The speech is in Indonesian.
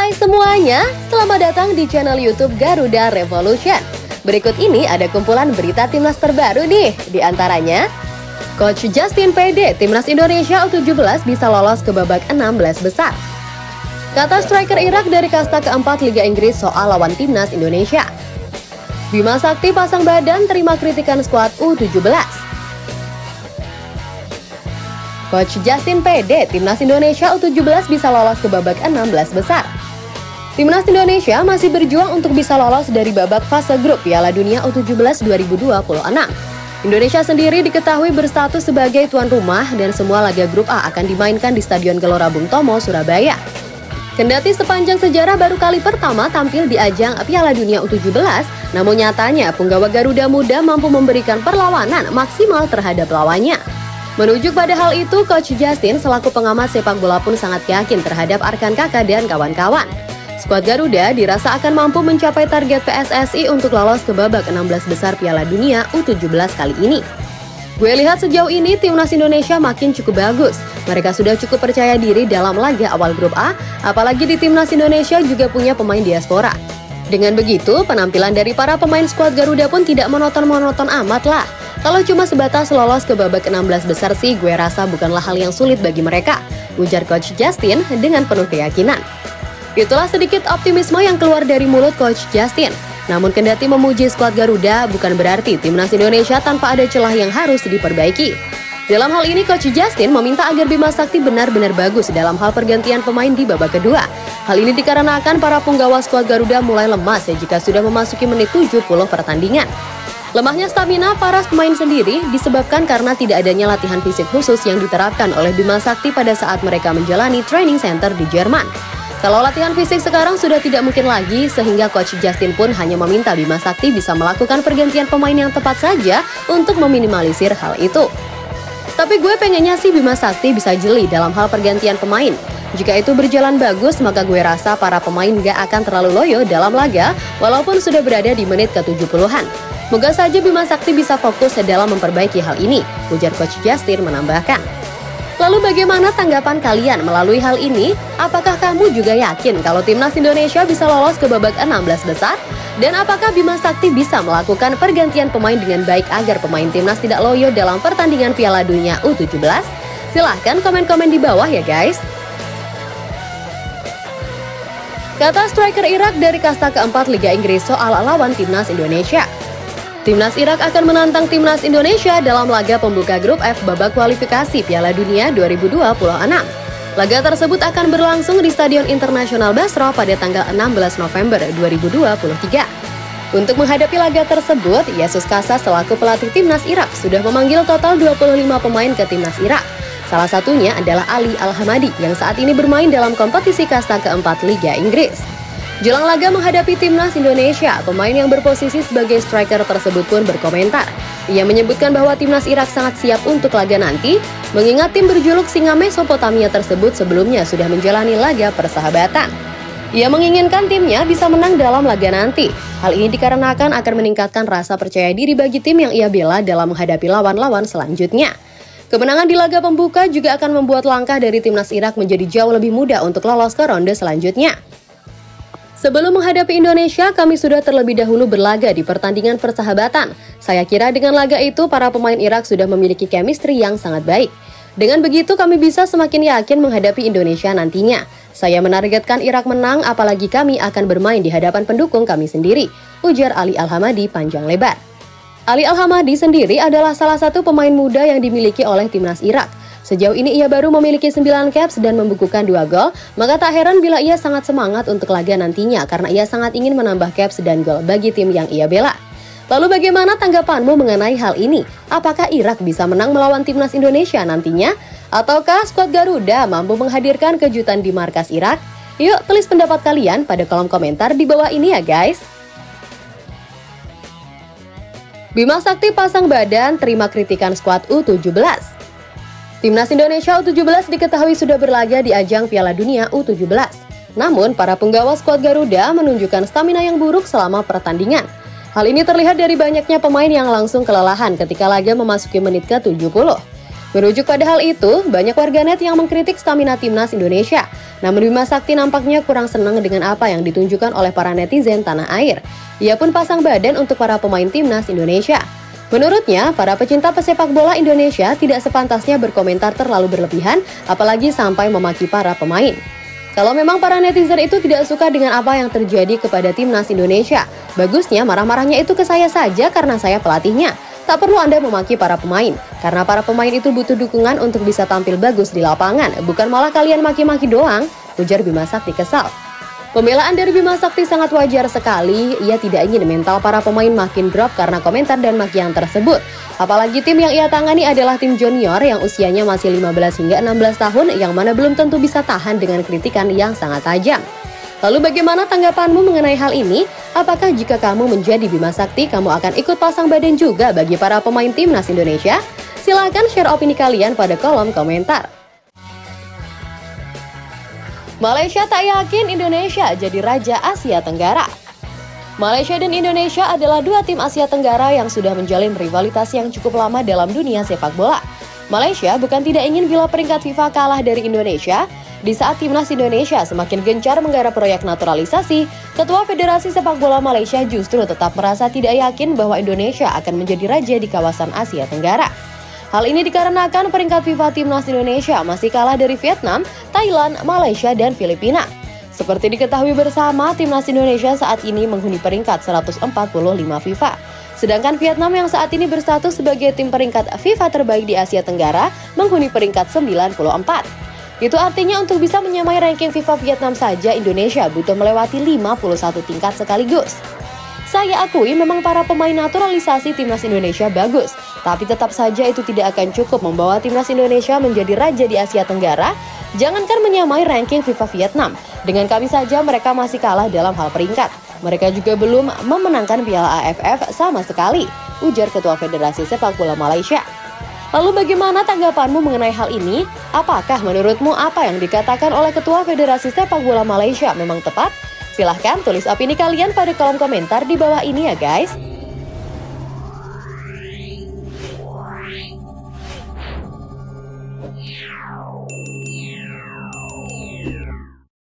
Hai semuanya, selamat datang di channel YouTube Garuda Revolution. Berikut ini ada kumpulan berita timnas terbaru nih. Di antaranya, Coach Justin pede timnas Indonesia U17 bisa lolos ke babak 16 besar. Kata striker Irak dari kasta keempat Liga Inggris soal lawan timnas Indonesia. Bima Sakti pasang badan terima kritikan skuad U17. Coach Justin pede timnas Indonesia U17 bisa lolos ke babak 16 besar. Timnas Indonesia masih berjuang untuk bisa lolos dari babak fase grup Piala Dunia U17 2026. Indonesia sendiri diketahui berstatus sebagai tuan rumah dan semua laga grup A akan dimainkan di Stadion Gelora Bung Tomo, Surabaya. Kendati sepanjang sejarah baru kali pertama tampil di ajang Piala Dunia U17, namun nyatanya punggawa Garuda Muda mampu memberikan perlawanan maksimal terhadap lawannya. Menuju pada hal itu, Coach Justin selaku pengamat sepak bola pun sangat yakin terhadap Arkan Kakak dan kawan-kawan. Skuad Garuda dirasa akan mampu mencapai target PSSI untuk lolos ke babak 16 besar Piala Dunia U17 kali ini. Gue lihat sejauh ini timnas Indonesia makin cukup bagus. Mereka sudah cukup percaya diri dalam laga awal grup A, apalagi di timnas Indonesia juga punya pemain diaspora. Dengan begitu, penampilan dari para pemain skuad Garuda pun tidak monoton-monoton amat lah. Kalau cuma sebatas lolos ke babak 16 besar sih, gue rasa bukanlah hal yang sulit bagi mereka, ujar Coach Justin dengan penuh keyakinan. Itulah sedikit optimisme yang keluar dari mulut Coach Justin. Namun kendati memuji skuad Garuda, bukan berarti timnas Indonesia tanpa ada celah yang harus diperbaiki. Dalam hal ini, Coach Justin meminta agar Bima Sakti benar-benar bagus dalam hal pergantian pemain di babak kedua. Hal ini dikarenakan para punggawa skuad Garuda mulai lemas jika sudah memasuki menit 70 pertandingan. Lemahnya stamina para pemain sendiri disebabkan karena tidak adanya latihan fisik khusus yang diterapkan oleh Bima Sakti pada saat mereka menjalani training center di Jerman. Kalau latihan fisik sekarang sudah tidak mungkin lagi, sehingga Coach Justin pun hanya meminta Bima Sakti bisa melakukan pergantian pemain yang tepat saja untuk meminimalisir hal itu. Tapi gue pengennya sih Bima Sakti bisa jeli dalam hal pergantian pemain. Jika itu berjalan bagus, maka gue rasa para pemain gak akan terlalu loyo dalam laga, walaupun sudah berada di menit ke-70-an. Moga saja Bima Sakti bisa fokus dalam memperbaiki hal ini, ujar Coach Justin menambahkan. Lalu bagaimana tanggapan kalian melalui hal ini? Apakah kamu juga yakin kalau timnas Indonesia bisa lolos ke babak 16 besar? Dan apakah Bima Sakti bisa melakukan pergantian pemain dengan baik agar pemain timnas tidak loyo dalam pertandingan Piala Dunia U17? Silahkan komen-komen di bawah ya guys. Kata striker Irak dari kasta keempat Liga Inggris soal lawan timnas Indonesia. Timnas Irak akan menantang timnas Indonesia dalam laga pembuka grup F babak kualifikasi Piala Dunia 2026. Laga tersebut akan berlangsung di Stadion Internasional Basra pada tanggal 16 November 2023. Untuk menghadapi laga tersebut, Yesus Casas selaku pelatih timnas Irak sudah memanggil total 25 pemain ke timnas Irak. Salah satunya adalah Ali Al-Hamadi yang saat ini bermain dalam kompetisi kasta keempat Liga Inggris. Jelang laga menghadapi timnas Indonesia, pemain yang berposisi sebagai striker tersebut pun berkomentar. Ia menyebutkan bahwa timnas Irak sangat siap untuk laga nanti, mengingat tim berjuluk Singa Mesopotamia tersebut sebelumnya sudah menjalani laga persahabatan. Ia menginginkan timnya bisa menang dalam laga nanti. Hal ini dikarenakan akan meningkatkan rasa percaya diri bagi tim yang ia bela dalam menghadapi lawan-lawan selanjutnya. Kemenangan di laga pembuka juga akan membuat langkah dari timnas Irak menjadi jauh lebih mudah untuk lolos ke ronde selanjutnya. Sebelum menghadapi Indonesia, kami sudah terlebih dahulu berlaga di pertandingan persahabatan. Saya kira dengan laga itu, para pemain Irak sudah memiliki chemistry yang sangat baik. Dengan begitu, kami bisa semakin yakin menghadapi Indonesia nantinya. Saya menargetkan Irak menang, apalagi kami akan bermain di hadapan pendukung kami sendiri, ujar Ali Al-Hamadi panjang lebar. Ali Al-Hamadi sendiri adalah salah satu pemain muda yang dimiliki oleh timnas Irak. Sejauh ini ia baru memiliki 9 caps dan membukukan 2 gol, maka tak heran bila ia sangat semangat untuk laga nantinya karena ia sangat ingin menambah caps dan gol bagi tim yang ia bela. Lalu bagaimana tanggapanmu mengenai hal ini? Apakah Irak bisa menang melawan timnas Indonesia nantinya? Ataukah skuad Garuda mampu menghadirkan kejutan di markas Irak? Yuk tulis pendapat kalian pada kolom komentar di bawah ini ya guys. Bima Sakti pasang badan terima kritikan skuad U17. Timnas Indonesia U17 diketahui sudah berlaga di ajang Piala Dunia U17. Namun, para punggawa skuad Garuda menunjukkan stamina yang buruk selama pertandingan. Hal ini terlihat dari banyaknya pemain yang langsung kelelahan ketika laga memasuki menit ke-70. Merujuk pada hal itu, banyak warganet yang mengkritik stamina timnas Indonesia. Namun Bima Sakti nampaknya kurang senang dengan apa yang ditunjukkan oleh para netizen tanah air. Ia pun pasang badan untuk para pemain timnas Indonesia. Menurutnya, para pecinta pesepak bola Indonesia tidak sepantasnya berkomentar terlalu berlebihan, apalagi sampai memaki para pemain. Kalau memang para netizen itu tidak suka dengan apa yang terjadi kepada timnas Indonesia, bagusnya marah-marahnya itu ke saya saja karena saya pelatihnya. Tak perlu Anda memaki para pemain, karena para pemain itu butuh dukungan untuk bisa tampil bagus di lapangan, bukan malah kalian maki-maki doang, ujar Bima Sakti kesal. Pembelaan dari Bima Sakti sangat wajar sekali, ia tidak ingin mental para pemain makin drop karena komentar dan makian tersebut. Apalagi tim yang ia tangani adalah tim junior yang usianya masih 15 hingga 16 tahun yang mana belum tentu bisa tahan dengan kritikan yang sangat tajam. Lalu bagaimana tanggapanmu mengenai hal ini? Apakah jika kamu menjadi Bima Sakti, kamu akan ikut pasang badan juga bagi para pemain timnas Indonesia? Silahkan share opini kalian pada kolom komentar. Malaysia tak yakin Indonesia jadi Raja Asia Tenggara. Malaysia dan Indonesia adalah dua tim Asia Tenggara yang sudah menjalin rivalitas yang cukup lama dalam dunia sepak bola. Malaysia bukan tidak ingin bila peringkat FIFA kalah dari Indonesia. Di saat timnas Indonesia semakin gencar menggarap proyek naturalisasi, Ketua Federasi Sepak Bola Malaysia justru tetap merasa tidak yakin bahwa Indonesia akan menjadi raja di kawasan Asia Tenggara. Hal ini dikarenakan peringkat FIFA timnas Indonesia masih kalah dari Vietnam, Thailand, Malaysia, dan Filipina. Seperti diketahui bersama, timnas Indonesia saat ini menghuni peringkat 145 FIFA. Sedangkan Vietnam yang saat ini berstatus sebagai tim peringkat FIFA terbaik di Asia Tenggara menghuni peringkat 94. Itu artinya untuk bisa menyamai ranking FIFA Vietnam saja, Indonesia butuh melewati 51 tingkat sekaligus. Saya akui memang para pemain naturalisasi timnas Indonesia bagus, tapi tetap saja itu tidak akan cukup membawa timnas Indonesia menjadi raja di Asia Tenggara. Jangankan menyamai ranking FIFA Vietnam, dengan kami saja mereka masih kalah dalam hal peringkat. Mereka juga belum memenangkan Piala AFF sama sekali, ujar Ketua Federasi Sepak Bola Malaysia. Lalu bagaimana tanggapanmu mengenai hal ini? Apakah menurutmu apa yang dikatakan oleh Ketua Federasi Sepak Bola Malaysia memang tepat? Silahkan tulis opini kalian pada kolom komentar di bawah ini ya guys.